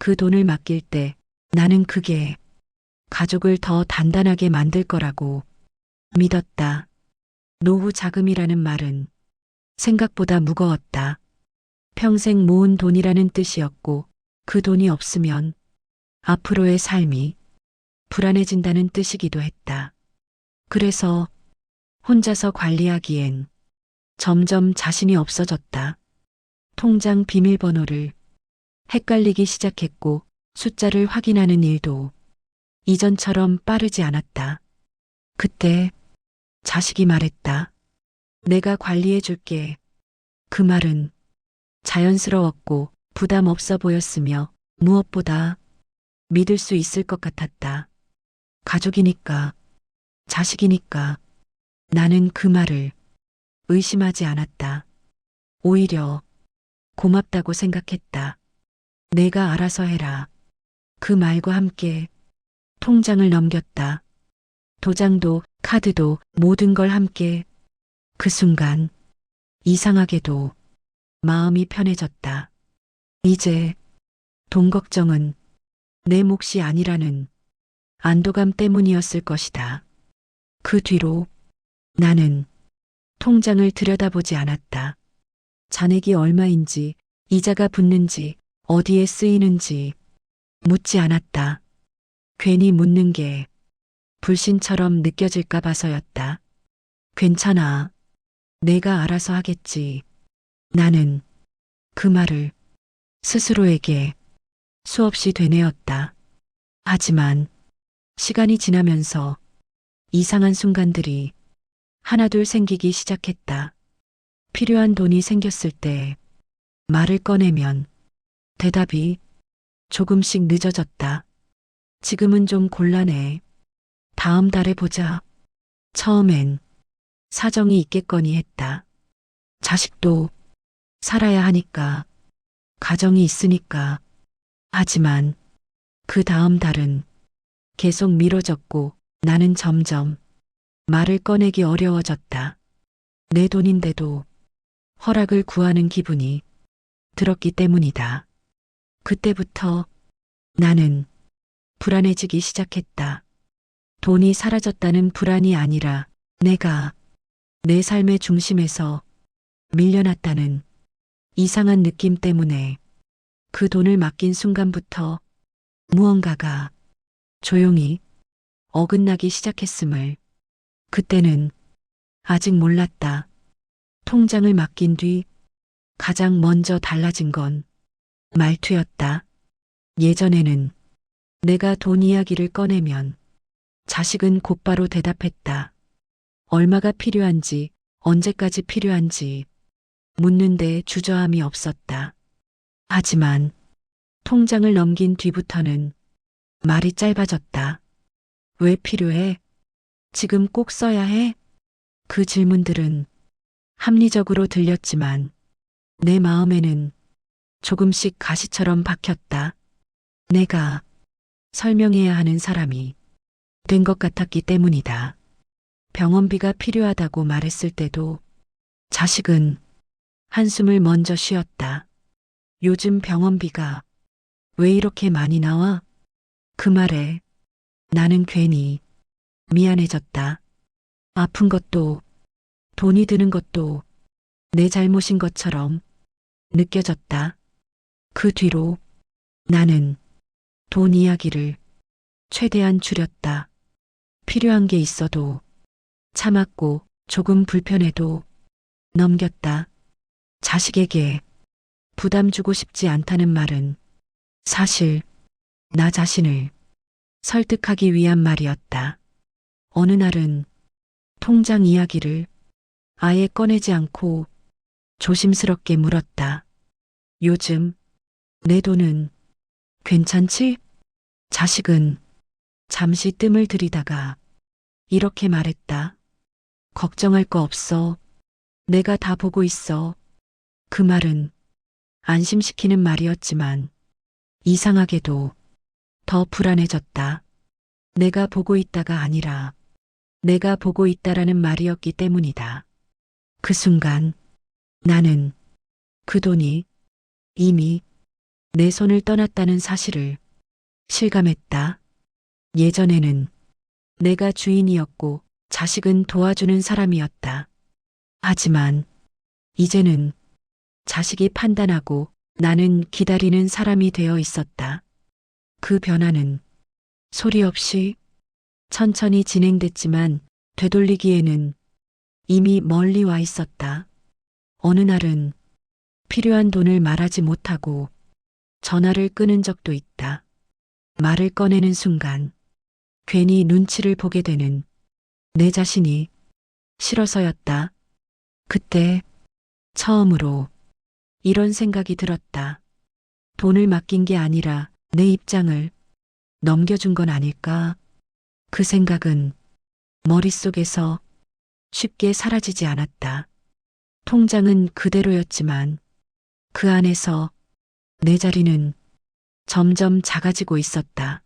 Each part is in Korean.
그 돈을 맡길 때 나는 그게 가족을 더 단단하게 만들 거라고 믿었다. 노후 자금이라는 말은 생각보다 무거웠다. 평생 모은 돈이라는 뜻이었고 그 돈이 없으면 앞으로의 삶이 불안해진다는 뜻이기도 했다. 그래서 혼자서 관리하기엔 점점 자신이 없어졌다. 통장 비밀번호를 헷갈리기 시작했고 숫자를 확인하는 일도 이전처럼 빠르지 않았다. 그때 자식이 말했다. 내가 관리해 줄게. 그 말은 자연스러웠고 부담 없어 보였으며 무엇보다 믿을 수 있을 것 같았다. 가족이니까, 자식이니까 나는 그 말을 의심하지 않았다. 오히려 고맙다고 생각했다. 내가 알아서 해라. 그 말과 함께 통장을 넘겼다. 도장도 카드도 모든 걸 함께. 그 순간 이상하게도 마음이 편해졌다. 이제 돈 걱정은 내 몫이 아니라는 안도감 때문이었을 것이다. 그 뒤로 나는 통장을 들여다보지 않았다. 잔액이 얼마인지, 이자가 붙는지, 어디에 쓰이는지 묻지 않았다. 괜히 묻는 게 불신처럼 느껴질까 봐서였다. 괜찮아. 내가 알아서 하겠지. 나는 그 말을 스스로에게 수없이 되뇌었다. 하지만 시간이 지나면서 이상한 순간들이 하나둘 생기기 시작했다. 필요한 돈이 생겼을 때 말을 꺼내면 대답이 조금씩 늦어졌다. 지금은 좀 곤란해. 다음 달에 보자. 처음엔 사정이 있겠거니 했다. 자식도 살아야 하니까, 가정이 있으니까. 하지만 그 다음 달은 계속 미뤄졌고 나는 점점 말을 꺼내기 어려워졌다. 내 돈인데도 허락을 구하는 기분이 들었기 때문이다. 그때부터 나는 불안해지기 시작했다. 돈이 사라졌다는 불안이 아니라 내가 내 삶의 중심에서 밀려났다는 이상한 느낌 때문에 그 돈을 맡긴 순간부터 무언가가 조용히 어긋나기 시작했음을 그때는 아직 몰랐다. 통장을 맡긴 뒤 가장 먼저 달라진 건 말투였다. 예전에는 내가 돈 이야기를 꺼내면 자식은 곧바로 대답했다. 얼마가 필요한지, 언제까지 필요한지 묻는데 주저함이 없었다. 하지만 통장을 넘긴 뒤부터는 말이 짧아졌다. 왜 필요해? 지금 꼭 써야 해? 그 질문들은 합리적으로 들렸지만 내 마음에는 조금씩 가시처럼 박혔다. 내가 설명해야 하는 사람이 된 것 같았기 때문이다. 병원비가 필요하다고 말했을 때도 자식은 한숨을 먼저 쉬었다. 요즘 병원비가 왜 이렇게 많이 나와? 그 말에 나는 괜히 미안해졌다. 아픈 것도 돈이 드는 것도 내 잘못인 것처럼 느껴졌다. 그 뒤로 나는 돈 이야기를 최대한 줄였다. 필요한 게 있어도 참았고 조금 불편해도 넘겼다. 자식에게 부담 주고 싶지 않다는 말은 사실 나 자신을 설득하기 위한 말이었다. 어느 날은 통장 이야기를 아예 꺼내지 않고 조심스럽게 물었다. 요즘 내 돈은 괜찮지? 자식은 잠시 뜸을 들이다가 이렇게 말했다. 걱정할 거 없어. 내가 다 보고 있어. 그 말은 안심시키는 말이었지만 이상하게도 더 불안해졌다. 내가 보고 있다가 아니라 내가 보고 있다라는 말이었기 때문이다. 그 순간 나는 그 돈이 이미 내 손을 떠났다는 사실을 실감했다. 예전에는 내가 주인이었고 자식은 도와주는 사람이었다. 하지만 이제는 자식이 판단하고 나는 기다리는 사람이 되어 있었다. 그 변화는 소리 없이 천천히 진행됐지만 되돌리기에는 이미 멀리 와 있었다. 어느 날은 필요한 돈을 말하지 못하고 전화를 끊은 적도 있다. 말을 꺼내는 순간 괜히 눈치를 보게 되는 내 자신이 싫어서였다. 그때 처음으로 이런 생각이 들었다. 돈을 맡긴 게 아니라 내 입장을 넘겨준 건 아닐까? 그 생각은 머릿속에서 쉽게 사라지지 않았다. 통장은 그대로였지만 그 안에서 내 자리는 점점 작아지고 있었다.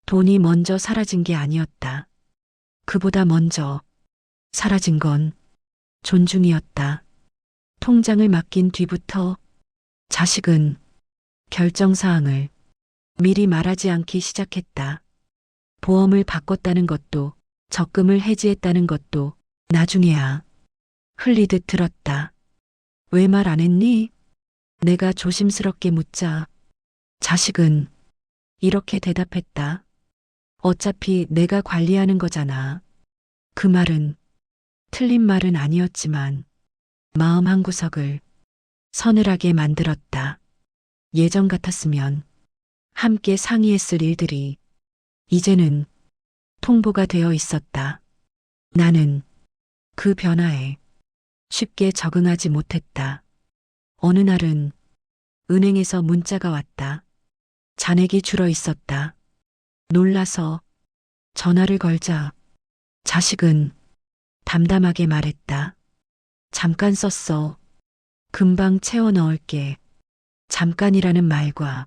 돈이 먼저 사라진 게 아니었다. 그보다 먼저 사라진 건 존중이었다. 통장을 맡긴 뒤부터 자식은 결정사항을 미리 말하지 않기 시작했다. 보험을 바꿨다는 것도 적금을 해지했다는 것도 나중에야 흘리듯 들었다. 왜 말 안 했니? 내가 조심스럽게 묻자 자식은 이렇게 대답했다. 어차피 내가 관리하는 거잖아. 그 말은 틀린 말은 아니었지만 마음 한구석을 서늘하게 만들었다. 예전 같았으면 함께 상의했을 일들이 이제는 통보가 되어 있었다. 나는 그 변화에 쉽게 적응하지 못했다. 어느 날은 은행에서 문자가 왔다. 잔액이 줄어 있었다. 놀라서 전화를 걸자 자식은 담담하게 말했다. 잠깐 썼어. 금방 채워 넣을게. 잠깐이라는 말과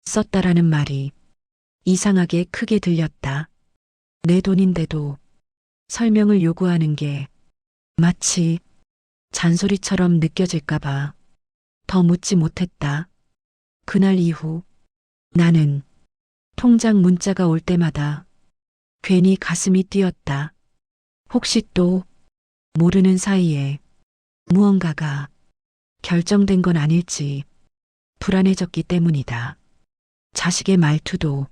썼다라는 말이 이상하게 크게 들렸다. 내 돈인데도 설명을 요구하는 게 마치 잔소리처럼 느껴질까봐 더 묻지 못했다. 그날 이후 나는 통장 문자가 올 때마다 괜히 가슴이 뛰었다. 혹시 또 모르는 사이에 무언가가 결정된 건 아닐지 불안해졌기 때문이다. 자식의 말투도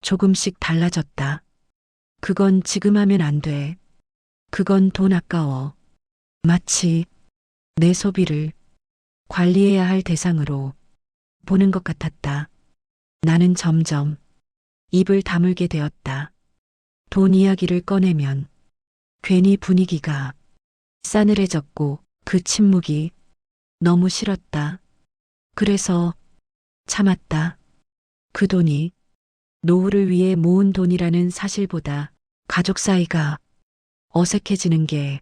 조금씩 달라졌다. 그건 지금 하면 안 돼. 그건 돈 아까워. 마치 내 소비를 관리해야 할 대상으로 보는 것 같았다. 나는 점점 입을 다물게 되었다. 돈 이야기를 꺼내면 괜히 분위기가 싸늘해졌고 그 침묵이 너무 싫었다. 그래서 참았다. 그 돈이 노후를 위해 모은 돈이라는 사실보다 가족 사이가 어색해지는 게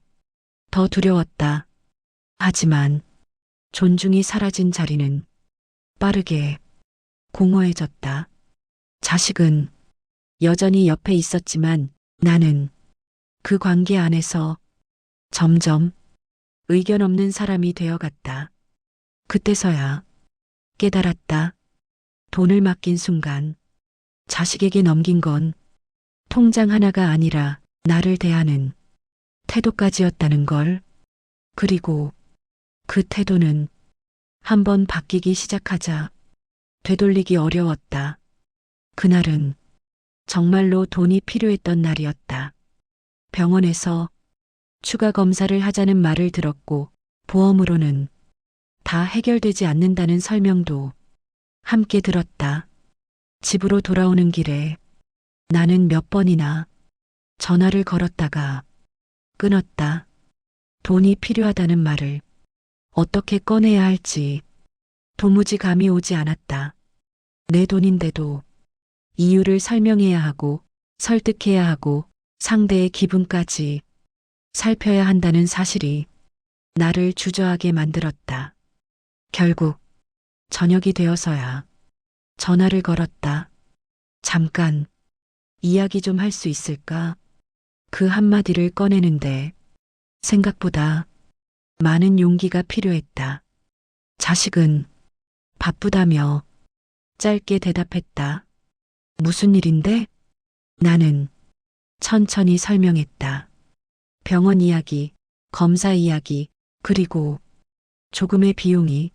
더 두려웠다. 하지만 존중이 사라진 자리는 빠르게 공허해졌다. 자식은 여전히 옆에 있었지만 나는 그 관계 안에서 점점 의견 없는 사람이 되어갔다. 그때서야 깨달았다. 돈을 맡긴 순간 자식에게 넘긴 건 통장 하나가 아니라 나를 대하는 태도까지였다는 걸. 그리고 그 태도는 한번 바뀌기 시작하자 되돌리기 어려웠다. 그날은 정말로 돈이 필요했던 날이었다. 병원에서 추가 검사를 하자는 말을 들었고 보험으로는 다 해결되지 않는다는 설명도 함께 들었다. 집으로 돌아오는 길에 나는 몇 번이나 전화를 걸었다가 끊었다. 돈이 필요하다는 말을 어떻게 꺼내야 할지 도무지 감이 오지 않았다. 내 돈인데도 이유를 설명해야 하고 설득해야 하고 상대의 기분까지 살펴야 한다는 사실이 나를 주저하게 만들었다. 결국 저녁이 되어서야 전화를 걸었다. 잠깐 이야기 좀 할 수 있을까? 그 한마디를 꺼내는데 생각보다 많은 용기가 필요했다. 자식은 바쁘다며 짧게 대답했다. 무슨 일인데? 나는 천천히 설명했다. 병원 이야기, 검사 이야기, 그리고 조금의 비용이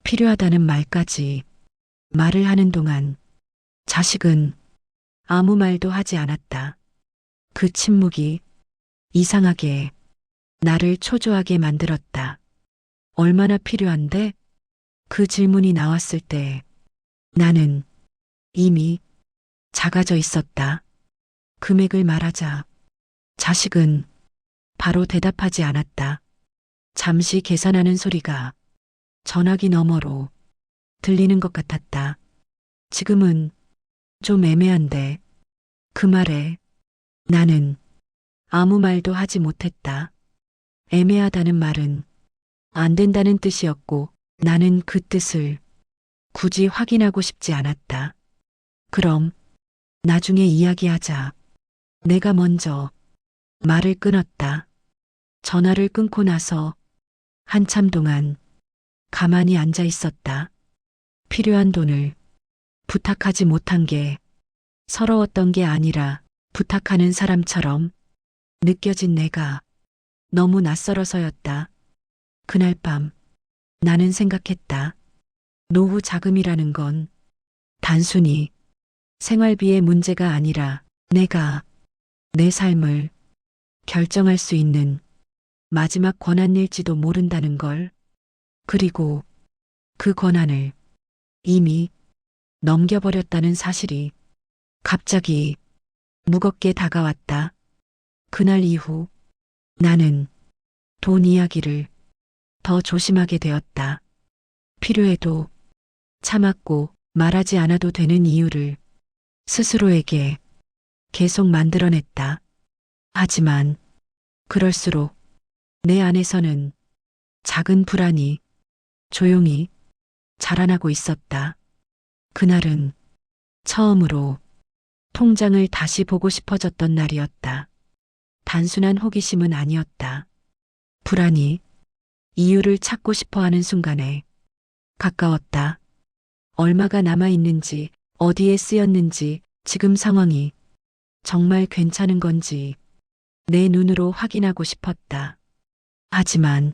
필요하다는 말까지. 말을 하는 동안 자식은 아무 말도 하지 않았다. 그 침묵이 이상하게 나를 초조하게 만들었다. 얼마나 필요한데? 그 질문이 나왔을 때 나는 이미 작아져 있었다. 금액을 말하자 자식은 바로 대답하지 않았다. 잠시 계산하는 소리가 전화기 너머로 들리는 것 같았다. 지금은 좀 애매한데 그 말에 나는 아무 말도 하지 못했다. 애매하다는 말은 안 된다는 뜻이었고 나는 그 뜻을 굳이 확인하고 싶지 않았다. 그럼 나중에 이야기하자. 내가 먼저 말을 끊었다. 전화를 끊고 나서 한참 동안 가만히 앉아 있었다. 필요한 돈을 부탁하지 못한 게 서러웠던 게 아니라 부탁하는 사람처럼 느껴진 내가 너무 낯설어서였다. 그날 밤 나는 생각했다. 노후 자금이라는 건 단순히 생활비의 문제가 아니라 내가 내 삶을 결정할 수 있는 마지막 권한일지도 모른다는 걸. 그리고 그 권한을 이미 넘겨버렸다는 사실이 갑자기 무겁게 다가왔다. 그날 이후 나는 돈 이야기를 더 조심하게 되었다. 필요해도 참았고 말하지 않아도 되는 이유를 스스로에게 계속 만들어냈다. 하지만 그럴수록 내 안에서는 작은 불안이 조용히 자라나고 있었다. 그날은 처음으로 통장을 다시 보고 싶어졌던 날이었다. 단순한 호기심은 아니었다. 불안이 이유를 찾고 싶어 하는 순간에 가까웠다. 얼마가 남아 있는지, 어디에 쓰였는지, 지금 상황이 정말 괜찮은 건지 내 눈으로 확인하고 싶었다. 하지만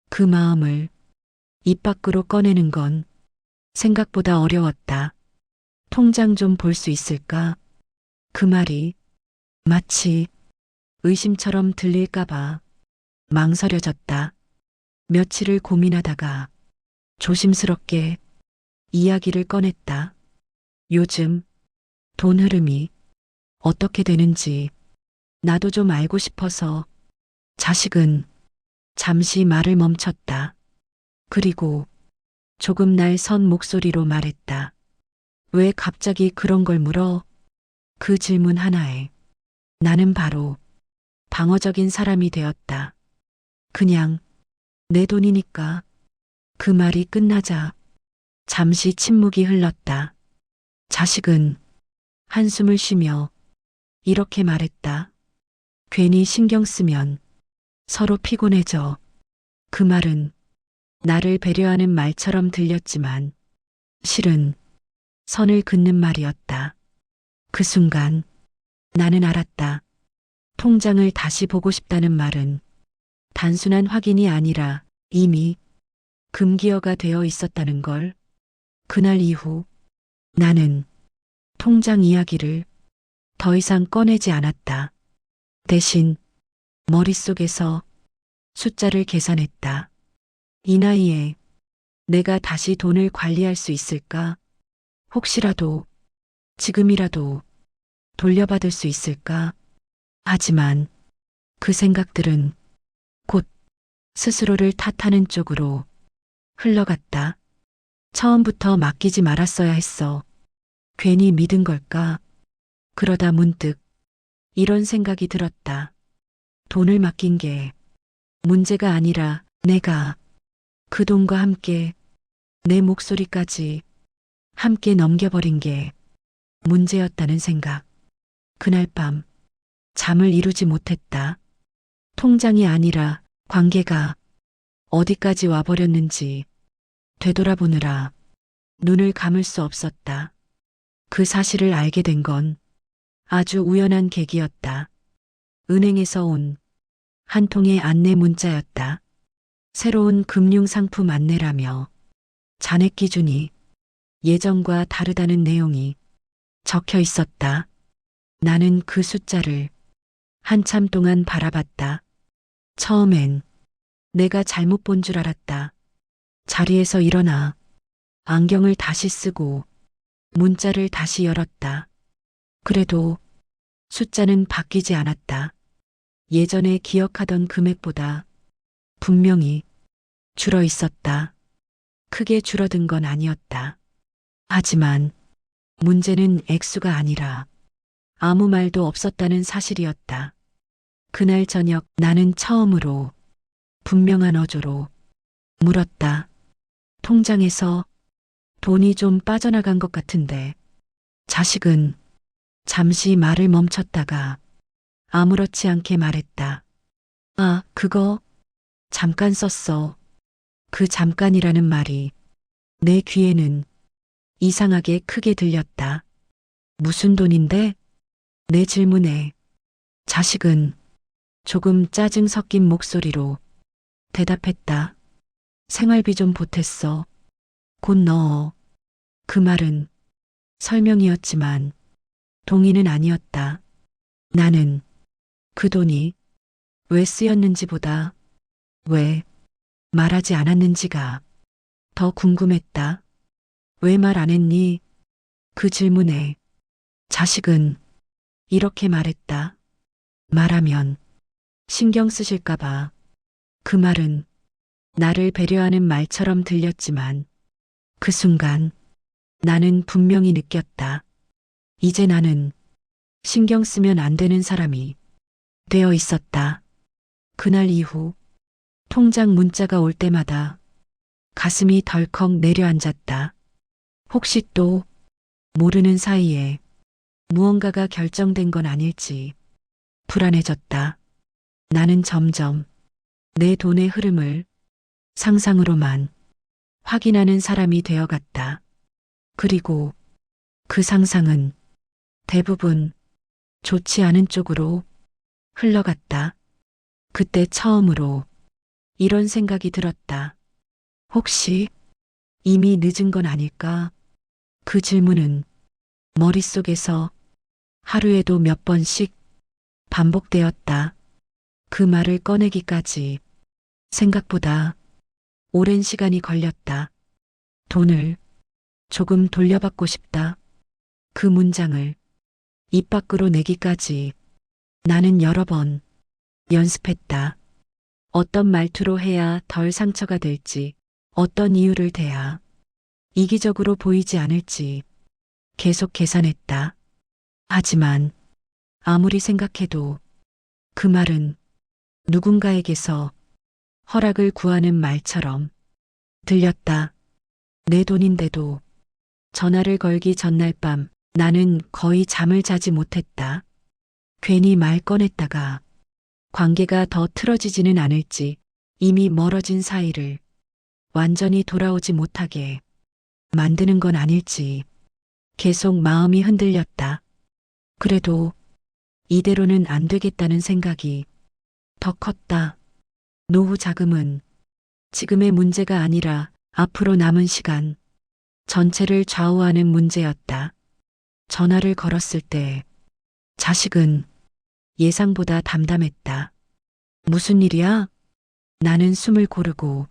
그 마음을 입 밖으로 꺼내는 건 생각보다 어려웠다. 통장 좀 볼 수 있을까? 그 말이 마치 의심처럼 들릴까봐 망설여졌다. 며칠을 고민하다가 조심스럽게 이야기를 꺼냈다. 요즘 돈 흐름이 어떻게 되는지 나도 좀 알고 싶어서. 자식은 잠시 말을 멈췄다. 그리고 조금 날 선 목소리로 말했다. 왜 갑자기 그런 걸 물어? 그 질문 하나에 나는 바로 방어적인 사람이 되었다. 그냥 내 돈이니까. 그 말이 끝나자 잠시 침묵이 흘렀다. 자식은 한숨을 쉬며 이렇게 말했다. 괜히 신경 쓰면 서로 피곤해져. 그 말은 나를 배려하는 말처럼 들렸지만 실은 선을 긋는 말이었다. 그 순간 나는 알았다. 통장을 다시 보고 싶다는 말은 단순한 확인이 아니라 이미 금기어가 되어 있었다는 걸. 그날 이후 나는 통장 이야기를 더 이상 꺼내지 않았다. 대신 머릿속에서 숫자를 계산했다. 이 나이에 내가 다시 돈을 관리할 수 있을까? 혹시라도 지금이라도 돌려받을 수 있을까? 하지만 그 생각들은 곧 스스로를 탓하는 쪽으로 흘러갔다. 처음부터 맡기지 말았어야 했어. 괜히 믿은 걸까? 그러다 문득 이런 생각이 들었다. 돈을 맡긴 게 문제가 아니라 내가 그 돈과 함께 내 목소리까지 함께 넘겨버린 게 문제였다는 생각. 그날 밤 잠을 이루지 못했다. 통장이 아니라 관계가 어디까지 와버렸는지 되돌아보느라 눈을 감을 수 없었다. 그 사실을 알게 된 건 아주 우연한 계기였다. 은행에서 온 한 통의 안내 문자였다. 새로운 금융상품 안내라며 잔액 기준이 예전과 다르다는 내용이 적혀 있었다. 나는 그 숫자를 한참 동안 바라봤다. 처음엔 내가 잘못 본 줄 알았다. 자리에서 일어나 안경을 다시 쓰고 문자를 다시 열었다. 그래도 숫자는 바뀌지 않았다. 예전에 기억하던 금액보다 분명히 줄어 있었다. 크게 줄어든 건 아니었다. 하지만 문제는 액수가 아니라 아무 말도 없었다는 사실이었다. 그날 저녁 나는 처음으로 분명한 어조로 물었다. 통장에서 돈이 좀 빠져나간 것 같은데. 자식은 잠시 말을 멈췄다가 아무렇지 않게 말했다. 아, 그거 잠깐 썼어. 그 잠깐이라는 말이 내 귀에는 이상하게 크게 들렸다. 무슨 돈인데? 내 질문에 자식은 조금 짜증 섞인 목소리로 대답했다. 생활비 좀 보탰어. 곧 넣어. 그 말은 설명이었지만 동의는 아니었다. 나는 그 돈이 왜 쓰였는지보다 왜 말하지 않았는지가 더 궁금했다. 왜 말 안 했니? 그 질문에 자식은 이렇게 말했다. 말하면 신경 쓰실까봐. 그 말은 나를 배려하는 말처럼 들렸지만 그 순간 나는 분명히 느꼈다. 이제 나는 신경 쓰면 안 되는 사람이 되어 있었다. 그날 이후 통장 문자가 올 때마다 가슴이 덜컥 내려앉았다. 혹시 또 모르는 사이에 무언가가 결정된 건 아닐지 불안해졌다. 나는 점점 내 돈의 흐름을 상상으로만 확인하는 사람이 되어갔다. 그리고 그 상상은 대부분 좋지 않은 쪽으로 흘러갔다. 그때 처음으로 이런 생각이 들었다. 혹시 이미 늦은 건 아닐까? 그 질문은 머릿속에서 하루에도 몇 번씩 반복되었다. 그 말을 꺼내기까지 생각보다 오랜 시간이 걸렸다. 돈을 조금 돌려받고 싶다. 그 문장을 입 밖으로 내기까지 나는 여러 번 연습했다. 어떤 말투로 해야 덜 상처가 될지, 어떤 이유를 대야 이기적으로 보이지 않을지 계속 계산했다. 하지만 아무리 생각해도 그 말은 누군가에게서 허락을 구하는 말처럼 들렸다. 내 돈인데도 전화를 걸기 전날 밤 나는 거의 잠을 자지 못했다. 괜히 말 꺼냈다가 관계가 더 틀어지지는 않을지, 이미 멀어진 사이를 완전히 돌아오지 못하게 만드는 건 아닐지 계속 마음이 흔들렸다. 그래도 이대로는 안 되겠다는 생각이 더 컸다. 노후 자금은 지금의 문제가 아니라 앞으로 남은 시간 전체를 좌우하는 문제였다. 전화를 걸었을 때 자식은 예상보다 담담했다. 무슨 일이야? 나는 숨을 고르고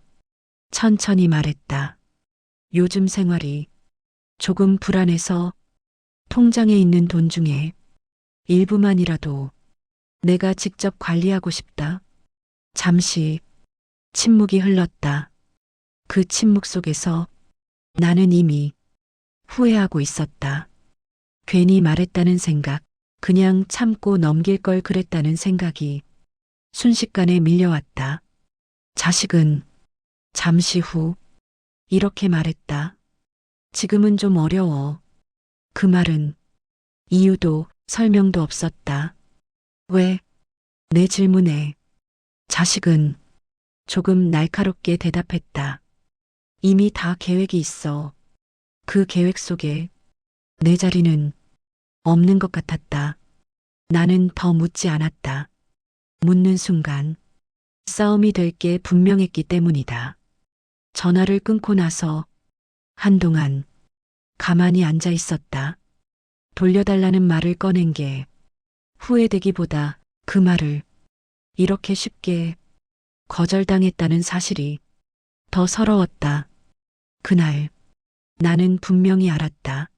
천천히 말했다. 요즘 생활이 조금 불안해서 통장에 있는 돈 중에 일부만이라도 내가 직접 관리하고 싶다. 잠시 침묵이 흘렀다. 그 침묵 속에서 나는 이미 후회하고 있었다. 괜히 말했다는 생각, 그냥 참고 넘길 걸 그랬다는 생각이 순식간에 밀려왔다. 자식은 잠시 후 이렇게 말했다. 지금은 좀 어려워. 그 말은 이유도 설명도 없었다. 왜? 내 질문에 자식은 조금 날카롭게 대답했다. 이미 다 계획이 있어. 그 계획 속에 내 자리는 없는 것 같았다. 나는 더 묻지 않았다. 묻는 순간 싸움이 될 게 분명했기 때문이다. 전화를 끊고 나서 한동안 가만히 앉아 있었다. 돌려달라는 말을 꺼낸 게 후회되기보다 그 말을 이렇게 쉽게 거절당했다는 사실이 더 서러웠다. 그날 나는 분명히 알았다.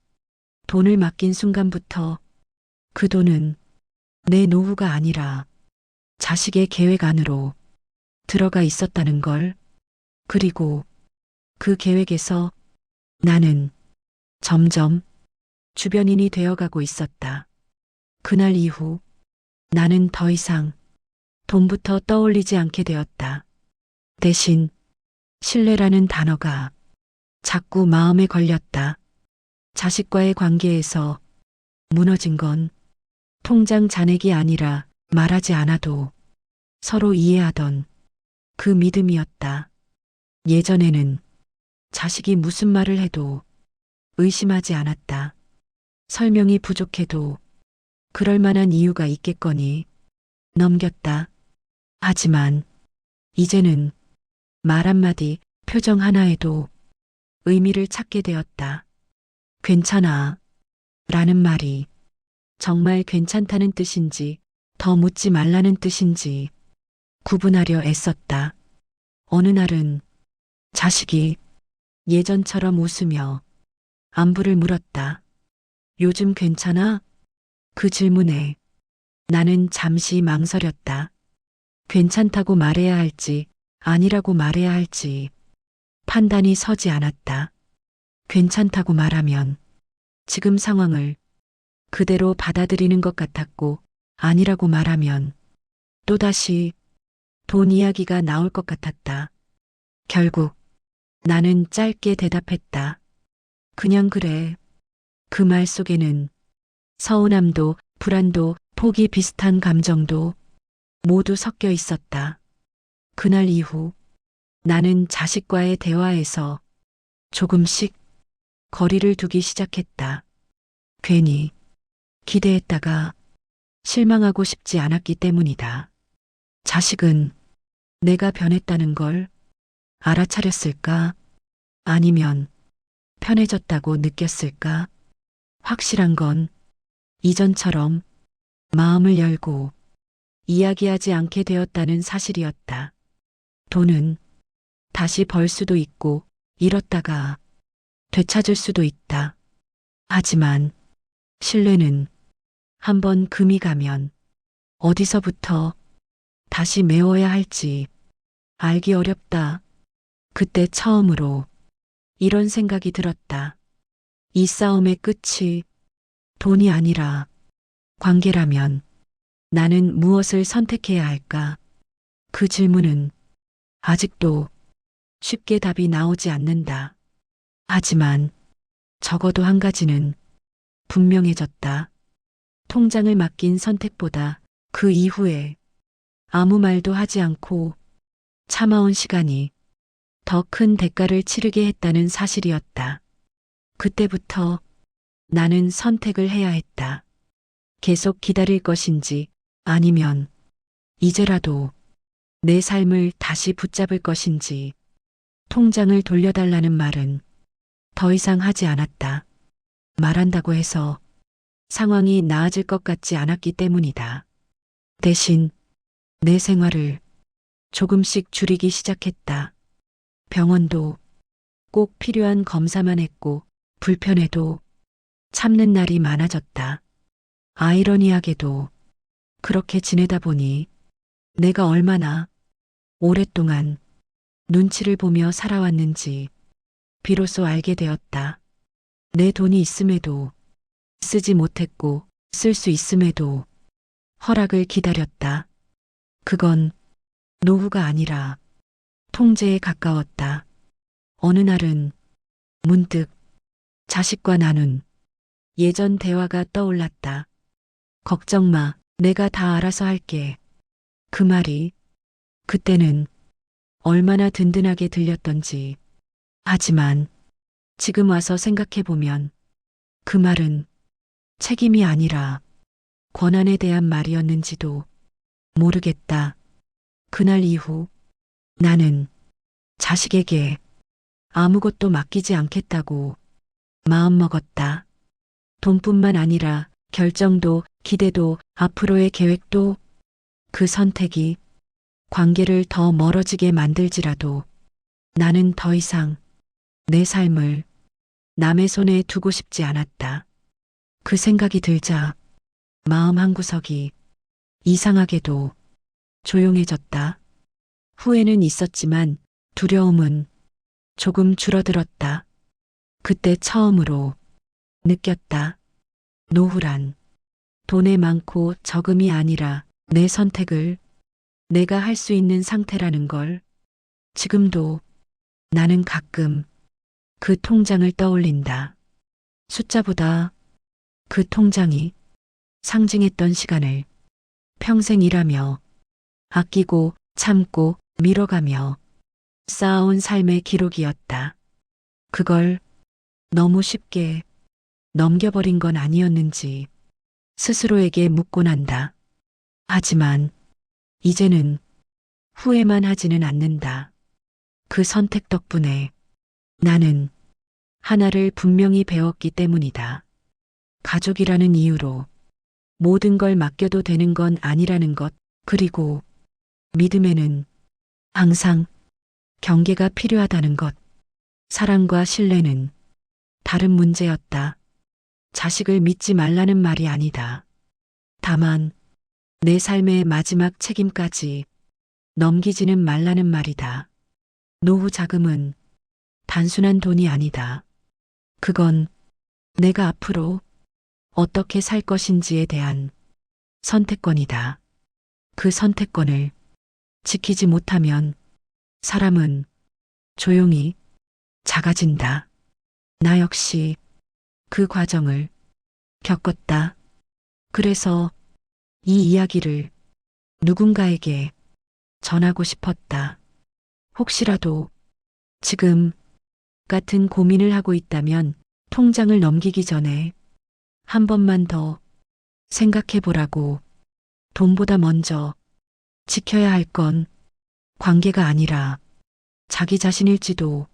돈을 맡긴 순간부터 그 돈은 내 노후가 아니라 자식의 계획 안으로 들어가 있었다는 걸. 그리고 그 계획에서 나는 점점 주변인이 되어가고 있었다. 그날 이후 나는 더 이상 돈부터 떠올리지 않게 되었다. 대신 신뢰라는 단어가 자꾸 마음에 걸렸다. 자식과의 관계에서 무너진 건 통장 잔액이 아니라 말하지 않아도 서로 이해하던 그 믿음이었다. 예전에는 자식이 무슨 말을 해도 의심하지 않았다. 설명이 부족해도 그럴 만한 이유가 있겠거니 넘겼다. 하지만 이제는 말 한마디, 표정 하나에도 의미를 찾게 되었다. 괜찮아. 라는 말이 정말 괜찮다는 뜻인지 더 묻지 말라는 뜻인지 구분하려 애썼다. 어느 날은 자식이 예전처럼 웃으며 안부를 물었다. 요즘 괜찮아? 그 질문에 나는 잠시 망설였다. 괜찮다고 말해야 할지 아니라고 말해야 할지 판단이 서지 않았다. 괜찮다고 말하면 지금 상황을 그대로 받아들이는 것 같았고 아니라고 말하면 또다시 돈 이야기가 나올 것 같았다. 결국 나는 짧게 대답했다. 그냥 그래. 그 말 속에는 서운함도 불안도 포기 비슷한 감정도 모두 섞여 있었다. 그날 이후 나는 자식과의 대화에서 조금씩 거리를 두기 시작했다. 괜히 기대했다가 실망하고 싶지 않았기 때문이다. 자식은 내가 변했다는 걸 알아차렸을까? 아니면 편해졌다고 느꼈을까? 확실한 건 이전처럼 마음을 열고 이야기하지 않게 되었다는 사실이었다. 돈은 다시 벌 수도 있고 잃었다가 되찾을 수도 있다. 하지만 신뢰는 한번 금이 가면 어디서부터 다시 메워야 할지 알기 어렵다. 그때 처음으로 이런 생각이 들었다. 이 싸움의 끝이 돈이 아니라 관계라면 나는 무엇을 선택해야 할까? 그 질문은 아직도 쉽게 답이 나오지 않는다. 하지만 적어도 한 가지는 분명해졌다. 통장을 맡긴 선택보다 그 이후에 아무 말도 하지 않고 참아온 시간이 더 큰 대가를 치르게 했다는 사실이었다. 그때부터 나는 선택을 해야 했다. 계속 기다릴 것인지 아니면 이제라도 내 삶을 다시 붙잡을 것인지. 통장을 돌려달라는 말은 더 이상 하지 않았다. 말한다고 해서 상황이 나아질 것 같지 않았기 때문이다. 대신 내 생활을 조금씩 줄이기 시작했다. 병원도 꼭 필요한 검사만 했고 불편해도 참는 날이 많아졌다. 아이러니하게도 그렇게 지내다 보니 내가 얼마나 오랫동안 눈치를 보며 살아왔는지 비로소 알게 되었다. 내 돈이 있음에도 쓰지 못했고 쓸 수 있음에도 허락을 기다렸다. 그건 노후가 아니라 통제에 가까웠다. 어느 날은 문득 자식과 나눈 예전 대화가 떠올랐다. 걱정 마, 내가 다 알아서 할게. 그 말이 그때는 얼마나 든든하게 들렸던지. 하지만 지금 와서 생각해보면 그 말은 책임이 아니라 권한에 대한 말이었는지도 모르겠다. 그날 이후 나는 자식에게 아무것도 맡기지 않겠다고 마음먹었다. 돈뿐만 아니라 결정도, 기대도, 앞으로의 계획도, 그 선택이 관계를 더 멀어지게 만들지라도 나는 더 이상 내 삶을 남의 손에 두고 싶지 않았다. 그 생각이 들자 마음 한구석이 이상하게도 조용해졌다. 후회는 있었지만 두려움은 조금 줄어들었다. 그때 처음으로 느꼈다. 노후란 돈의 많고 적음이 아니라 내 선택을 내가 할 수 있는 상태라는 걸. 지금도 나는 가끔 그 통장을 떠올린다. 숫자보다 그 통장이 상징했던 시간을 평생 일하며 아끼고 참고 밀어가며 쌓아온 삶의 기록이었다. 그걸 너무 쉽게 넘겨버린 건 아니었는지 스스로에게 묻곤 한다. 하지만 이제는 후회만 하지는 않는다. 그 선택 덕분에 나는 하나를 분명히 배웠기 때문이다. 가족이라는 이유로 모든 걸 맡겨도 되는 건 아니라는 것, 그리고 믿음에는 항상 경계가 필요하다는 것. 사랑과 신뢰는 다른 문제였다. 자식을 믿지 말라는 말이 아니다. 다만 내 삶의 마지막 책임까지 넘기지는 말라는 말이다. 노후 자금은 단순한 돈이 아니다. 그건 내가 앞으로 어떻게 살 것인지에 대한 선택권이다. 그 선택권을 지키지 못하면 사람은 조용히 작아진다. 나 역시 그 과정을 겪었다. 그래서 이 이야기를 누군가에게 전하고 싶었다. 혹시라도 지금 같은 고민을 하고 있다면 통장을 넘기기 전에 한 번만 더 생각해 보라고. 돈보다 먼저 지켜야 할 건 관계가 아니라 자기 자신일지도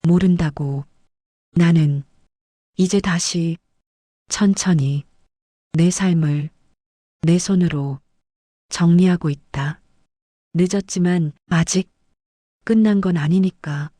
모른다고. 나는 이제 다시 천천히 내 삶을 내 손으로 정리하고 있다. 늦었지만 아직 끝난 건 아니니까.